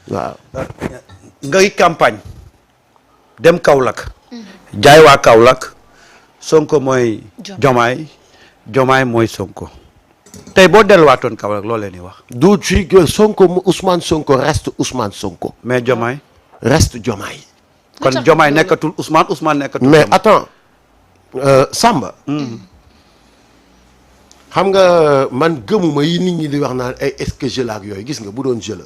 waaw ngay campagne dem Kaolack jaay waa Kaolack Sonko mooy Jomaay mooy Sonko tey boo delluwaatoon Kaolack loo leen di wax. du ci Sonko Ousmane Sonko reste Ousmane Sonko. mais Jomaay reste Jomaay. kon Jomaay nekkatul Ousmane nekkatul. mais attends Samba. xam nga man gëmuma yi nit ñi di wax naan ay est-ce que jeu la ak yooyu gis nga bu doon jeu la.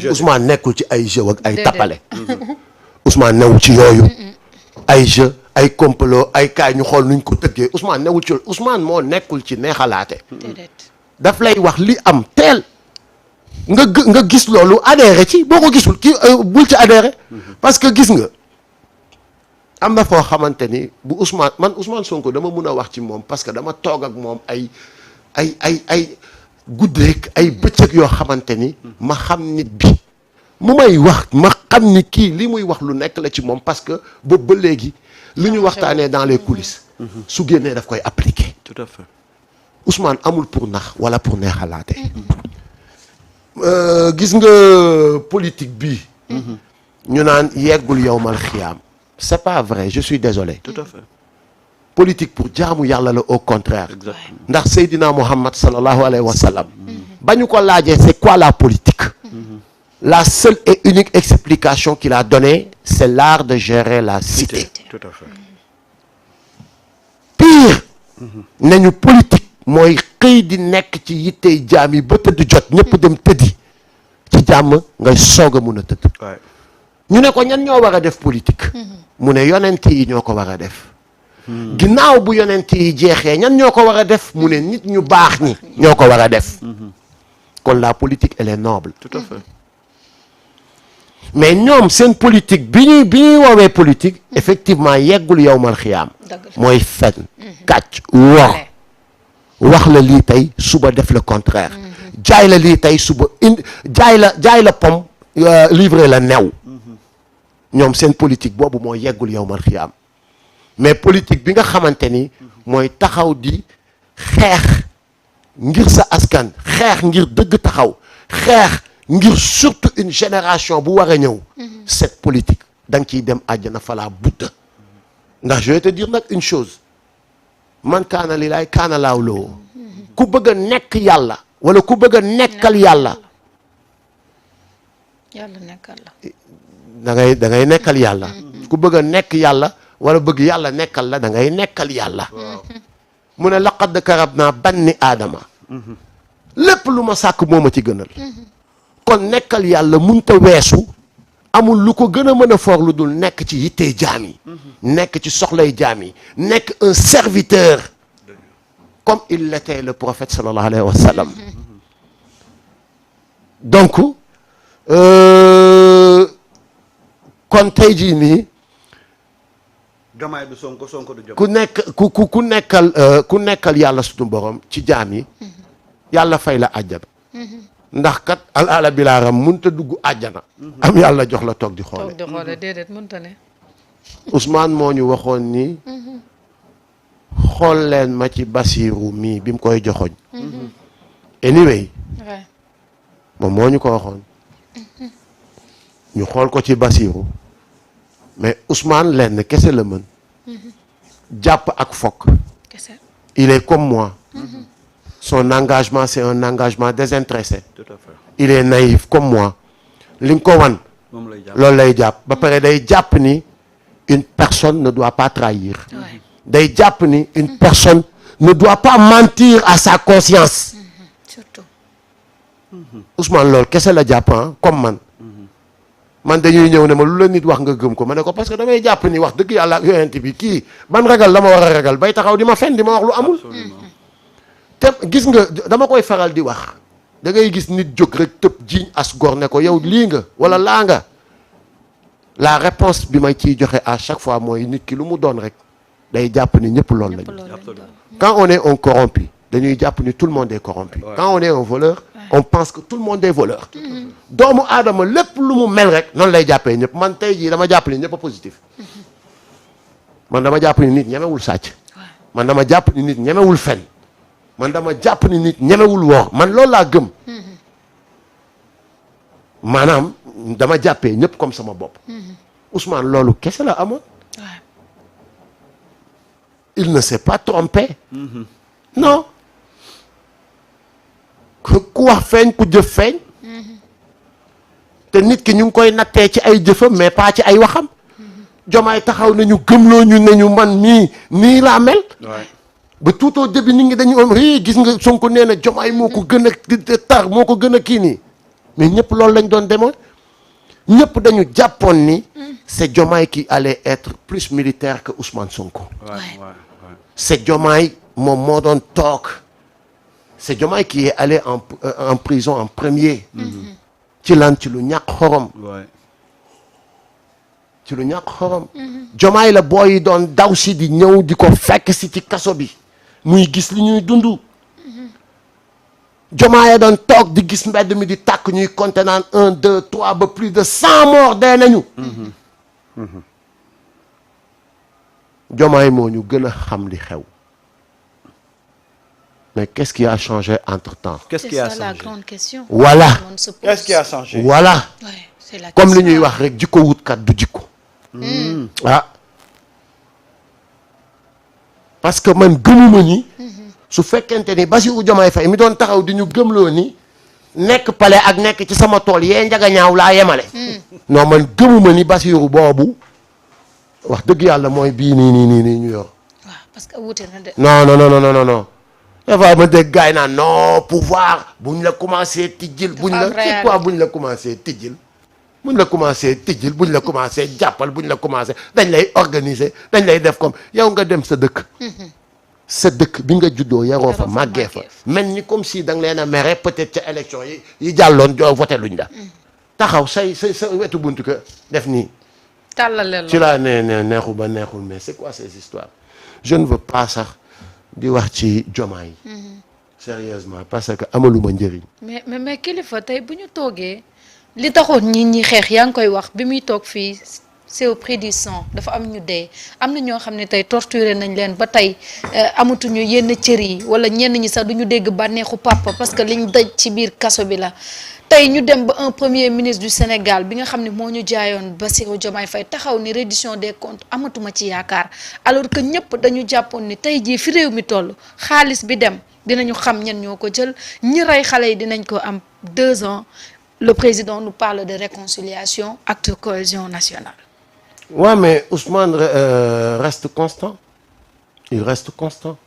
Ousmane nekkul ci ay jeu ak ay tappale. Ousmane newul ci yooyu. ay jeu ay complot ay kaay ñu xool nuñ ko tëggee Ousmane newul ci Ousmane moo nekkul ci neexalaate. daf lay wax li am teel. nga gis loolu adhéré ci boo ko gisul kii bul ci adhéré. parce que gis nga am na foo xamante ni bu Ousmane Sonko dama mun a wax ci moom parce que dama toog ak moom ay guddeeg ay bëccëg yoo xamante ni ma xam nit bi mu may wax ma xam ni kii li muy wax lu nekk la ci moom parce que boobu ba léegi li ñu waxtaanee dans les coulisses su génnee daf koy appliquer. tout à fait. Ousmane amul pour nax wala pour neexalaate. gis nga politique bi ñu naan yeggul yowmal xiyaam c'est pas vrai je suis désolé. tout à fait. politique pour jaamu yàlla la au contraire. exactement. ndax Seydina Muhammad sallallahu alayhi wa sallam. ba ñu ko laajee c'est quoi la politique. la seule et unique explication qu'il a donnée c'est l'art de gérer la cité. tout à fait. pire. nañu politique mooy xëy di nekk ci yittey jaam yi ba tëdd jot ñëpp dem tëddi ci jàmm ngay soog a mun a tëdd. ñu ne ko ñan ñoo war a def politique. mu ne yonent yi ñoo ko war a def. ginnaaw bu yonent yi jeexee ñan ñoo ko war a def mu ne nit ñu baax ñi ñoo ko war a def. kon la politique elle est noble. tout à fait. mais ñoom seen politique bi ñuy woowee politique effectivement yeggul yowmal xiyaam. mooy fen kàcc wor wax la lii tey suba def le contraire. jaay la lii tey suba jaay la pomme livrer la new. ñoom seen politique boobu moo yeggul yowmal xiyaam mais politique bi nga xamante ni mooy taxaw di xeex ngir sa askan xeex ngir dëgg taxaw xeex ngir surtout une génération bu war a ñëw. cette politique da nga ciy dem àjjana falaa budda ndax je vais te dire nag une chose man kaana lilaay kaana laawloo ku bëgg a nekk yàlla wala ku bëgg a nekkal yàlla. yàlla nekkal la. da ngay nekkal yàlla. ku bëgg a nekk yàlla wala bëgg yàlla nekkal la da ngay nekkal yàlla. mu ne laqad karabna banni aadama. lépp lu ma sàkk moo ma ci gënal. kon nekkal yàlla munta weesu amul lu ko gën a mën a foor lu dul nekk ci yittey jaam yi. nekk ci soxlay jaam yi. nekk un serviteur. comme il l'était le prophète sallallahu alayhi wa sallam. donc. kon tey jii nii. Jomaay du Sonko Sonko du Jomaay. ku nekkal yàlla suñu borom ci jaam yi. yàlla fay la àjjana. ndax kat ala bilaaram mënut a dugg àjjana. am yàlla jox la toog di xoole. toog di xoole déedéet mënut a ne. Ousmane moo ñu waxoon ni. xool leen ma ci Basiru mii bi mu koy joxoñ. anyway. moom moo ñu ko waxoon. ñu xool ko ci Basiru. mais Ousmane lenn kese la mën. jàpp ak fokk. il est comme moi. son engagement c'est un engagement désintéressé. tout à fait. il est naïf comme moi. li nga ko wan. loolu lay jàpp ba pare day jàpp ni une personne ne doit pas trahir. day jàpp ni une personne ne doit pas mentir à sa conscience. surtout. Ousmane loolu kese la jàpp comme man. man dañuy ñëw ne ma lu la nit wax nga gëm ko ma ne ko parce que damay jàpp ni wax dëgg yàlla ak yonent bi kii ban ragal la ma war a ragal bay taxaw di ma fen di ma wax lu amul. te gis nga dama koy faral di wax da ngay gis nit jóg rek tëb jiiñ as gor ne ko yow lii nga wala laa nga la réponse bi may ciy joxe à chaque fois mooy nit ki lu mu doon rek day jàpp ni ñëpp loolu lañu. quand on est un corrompu dañuy jàpp ni tout le monde est corrompu. quand on est un voleur on pense que tout le monde est voleur. doomu aadama lépp lu mu mel rek noonu lay jàppee ñëpp man tey jii dama jàpp ni ñëpp a positif. man dama jàpp ni nit ñemewul sàcc. man dama jàpp ni nit ñemewul fen. man dama jàpp ni nit ñemewul woor man loolu laa gëm. maanaam dama jàppee ñëpp comme sama bopp. Ousmane loolu kese la amoon. il ne s'est pas trompé. non. ku wax feeñ ku jëf feeñ. te nit ki ñu ngi koy nattee ci ay jëfam mais pas ci ay waxam. Diomaye taxaw nañu gëmloo ñu ne ñu man nii laa mel. ba tout au début nit ñi dañu am gis nga Sonko nee na Diomaye moo ko gën a tar moo ko gën a kii nii mais ñëpp loolu lañ doon demoon ñëpp dañu jàppoon ni c'est Diomaye qui allait être plus militaire que Ousmane Sonko. c'est Diomaye moom moo doon toog c'est Diomaye qui est allé en prison en premier. ci lan ci lu ñàkk xorom. ci lu ñàkk xorom. Diomaye la booy yi doon daw si di ñëw di ko fekk si ci kaso bi muy gis li ñuy dund. Diomaye doon toog di gis mbedd mi di tàkk ñuy compter naan 1 2 3 ba plus de 100 morts dee nañu. Diomaye moo ñu gën a xam li xew. mais qu'est-ce qui a changé entre-temps? Qu'est-ce qui a changé? C'est ça la grande question. Voilà. Qu'est-ce qui a changé? Voilà. Ouais, c'est la comme li question. ñuy wax rek jikko wutkat du jikko. ah. parce que man gëmuma ni. su fekkente ni Bassirou Diomaye Faye mi doon taxaw di ñu gëmloo ni nekk palais ak nekk ci sama tool yee njaga ñaaw laa yemale. non man gëmuma ni Bassirou boobu wax dëgg yàlla mooy bii nii ñu yor. waaw parce que wuute na de. non. dafa ma dégg gars yi naan non pouvoir buñ la commencé tijjil. buñ la c'est quoi buñ la commencé tijjil. buñ la commencé tijjil buñ la commencé jàppal buñ la commencé dañ lay organiser dañ lay def comme yow nga dem sa dëkk. sa dëkk bi nga juddoo yaroo fa màggee fa mel ni comme si da nga leen a mere peut-être ca élection yi jàlloon joo voté luñ la. taxaw sa wetu buntu ko def nii. tàllaleel ci laa neexul ba neexul mais c'est quoi ces histoires je ne veux pas sax di wax ci Diomaye. sérieusement parce que amaluma njëriñ. mais kilifa tey bu ñu toogee li taxoon ñi xeex yaa ngi koy wax bi muy toog fii c'est au prix du sang dafa am ñu dee am na ñoo xam ne tey torturé nañ leen ba tey amatuñu yenn cër yi wala ñenn ñi sax duñu dégg bànneexu papa parce que liñ daj ci biir kaso bi la. tey ñu dem ba un premier ministre du Sénégal bi nga xam ne moo ñu jaayoon Bassirou Diomaye Faye taxaw ni reddition des comptes amatuma ci yaakaar alors que ñëpp dañu jàppoon ni tey jii fi réew mi toll xaalis bi dem dinañu xam ñen ñoo ko jël ñi rey xale yi dinañ ko am 2 ans le président nous parle de réconciliation acte de cohésion nationale. Ouais, mais Ousmane reste constant. Il reste constant.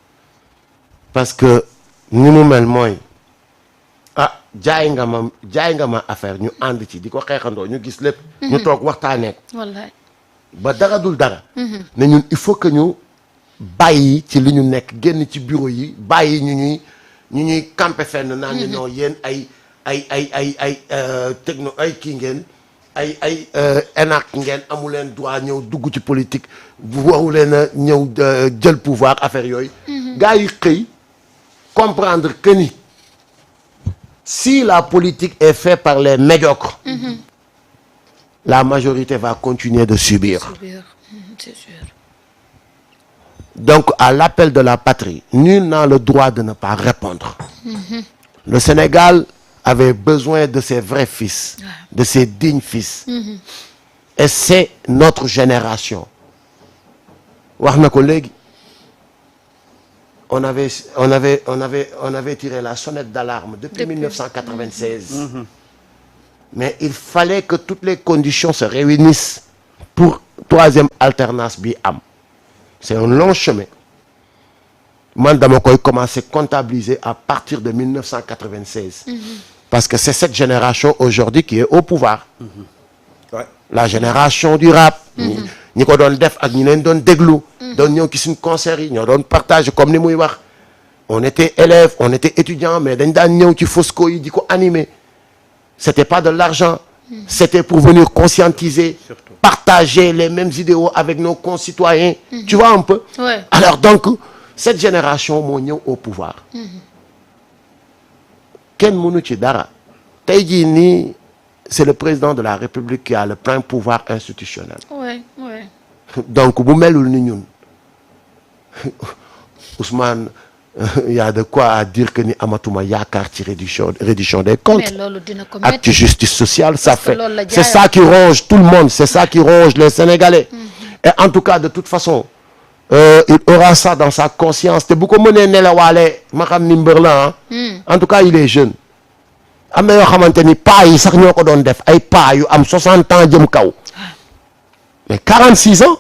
Parce que ni mu mel mooy jaay nga ma affaire ñu ànd ci di ko xeexandoo ñu gis lépp. ñu toog waxtaanee ko. wallaay. ba dara dul dara. ne ñun il faut que ñu bàyyi ci li ñu nekk génn ci bureau yi bàyyi ñu ñuy camper fenn naan ñu non yéen ay techno ay kii ngeen. ay énac ngeen amu leen droit ñëw dugg ci politique waru leen a ñëw jël pouvoir affaire yooyu. gars yi xëy comprendre que ni si la politique est faite par les médiocres. la majorité va continuer de subir. C'est sûr. Donc à l'appel de la patrie nul n'a le droit de ne pas répondre. Le Sénégal avait besoin de ses vrais fils, de ses dignes fils. Et c'est notre génération. wax na ko léegi on avait tiré la sonnette d'alarme depuis 1996. Mais il fallait que toutes les conditions se réunissent pour troisième alternance bi am. C'est un long chemin. Man dama koy commencer comptabiliser à partir de 1996. Parce que c'est cette génération aujourd'hui qui est au pouvoir. La génération du rap. ñi ko doon def ak ñi leen doon déglu. doon ñëw ci suñu concert yi ñoo doon partager comme ni muy wax. On était élèves, on était étudiants mais dañ daan ñëw ci Fosco yi di ko animer. C'était pas de l'argent. C'était pour venir conscientiser, partager les mêmes idéaux avec nos concitoyens. Tu vois un peu? Ouais. Alors donc cette génération moo ñëw au pouvoir. kenn mënu ci dara. tey jii nii c'est le président de la République qui a le plein pouvoir institutionnel. Ouais. donc bu melul ni ñun Ousmane il y a de quoi à dire que ni amatuma yaakaar ci reddition des comptes. mais loolu dina ko ak ci justice sociale ça fait loolu la c'est ça qui ronge tout le monde c'est ça qui ronge les Sénégalais. Et en tout cas de toute façon il aura ça dans sa conscience te bu ko mënee nelawaale ma xam ni mbër la en tout cas il est jeune. am na yoo xamante ni paa yi sax ñoo ko doon def ay paa yu am 60 ans jëm kaw mais 46 ans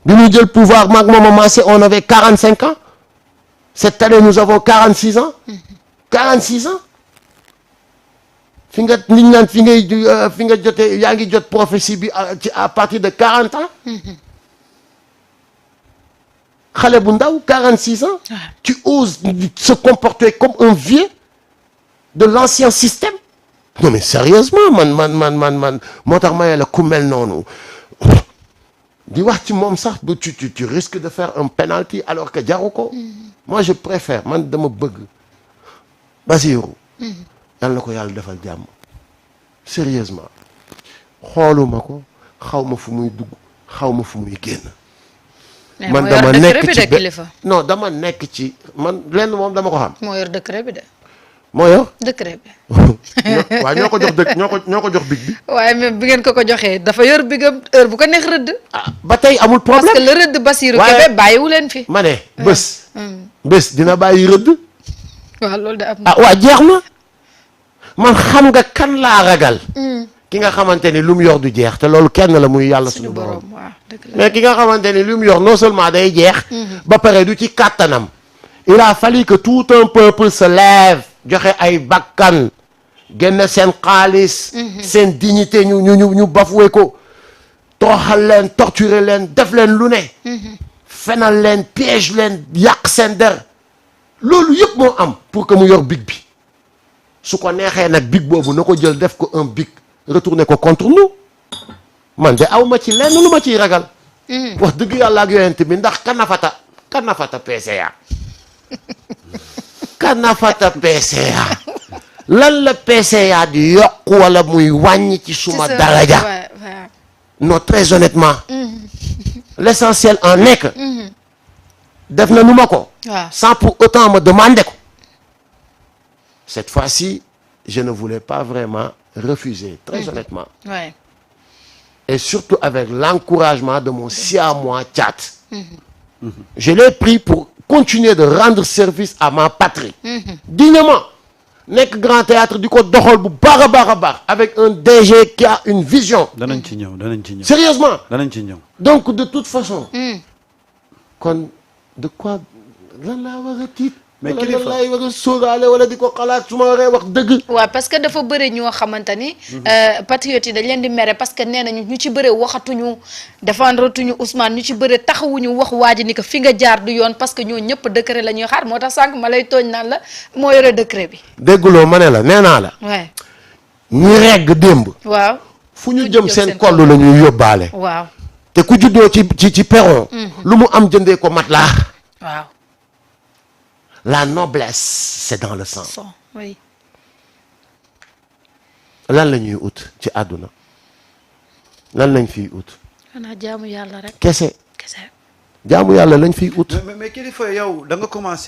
bi ñu jël pouvoir maag moom Massé on avait 45 ans cette année nous avons 46 ans 46 ans fi nga nit ñaan fi nga jotee yaa ngi jot prophétie bi à partir de 40 ans xale bu ndaw 46 ans tu oses se comporter comme un vieux de l'ancien système. Non mais sérieusement man moo tax ma la ku mel noonu di wax ci moom sax tu risques de faire un penalty alors que jaru ko. Moi je préfère man dama bëgg Basirou. yal na ko yàlla defal jàmm. Sérieusement xooluma ko xaw ma fu muy dugg xaw ma fu muy génn. man dama nekk ci non dama nekk ci man lenn moom dama ko xam. moo yor décret bi de. moo yor décret bi. waaw ñoo ko jox ñoo ko jox big bi. waaye même bi ngeen ko joxee dafa yor bigam heure bu ko neex rëdd. ba tey amul problème parce que le rëdd Bassirou Kébé bàyyiwu leen fi. ma ne bés dina bàyyi rëdd. waaw loolu de am na. waa jeex na man xam nga kan laa ragal. ki nga xamante ni lu mu yor du jeex te loolu kenn la muy yàlla suñu borom. mais ki nga xamante ni lu mu yor non seulement day jeex. ba pare du ci kàttanam. il a fallu que tout un peuple se lève. joxe ay bakkan génn seen xaalis seen dignité ñu bafoué ko toroxal leen torturer leen def leen lu ne fenal leen piège leen yàq seen der loolu yëpp moo am pour que mu yor big bi su ko neexee nag big boobu na ko jël def ko un big retourner ko contre nous man de aw ma ci lenn lu ma ciy ragal wax dëgg yàlla ak yonent bi ndax kanafata PCA kanafata PCA lan la PCA di yokk wala muy wàññi ci suma daraja non très honnêtement l'essentiel en est que def na nu ma ko sans pour autant me demander ko cette fois-ci je ne voulais pas vraiment refuser très honnêtement et surtout avec l'encouragement de mon siamois Thiat je l'ai pris pour continuer de rendre service à ma patrie dignement nekk grand théâtre di ko doxal bu baax a baax a baax avec un DG qui a une vision danañ ci ñëw sérieusement danañ ci ñëw donc de toute façon kon de quoi lan laa war a tiit mais lan laay war a sóoraale wala di ko xalaat su ma waree wax dëgg waaw parce que dafa bëri ñoo xamante ni patriotes yi dañ leen di mere parce que nee nañu ñu ci bëri waxatuñu défendre tuñu Ousmane ñu ci bëri taxawuñu wax waa ji ni que fi nga jaar du yoon parce que ñoo ñëpp décret la ñuy xaar moo tax sànq ma lay tooñ naan la moo yore décret bi dégguloo ma ne la nee naa la ñu regg démb waaw fu ñu jëm seen koll la ñuy yóbbaale waaw te ku juddoo ci perron lu mu am jëndee ko mat laa waaw la noblesse c'est dans le sang oui lan la ñuy ut ci àdduna lan lañ fiy ut xanaa jaamu yàlla rek kese jaamu yàlla lañ fiy ut mais kilifa yow da nga commencé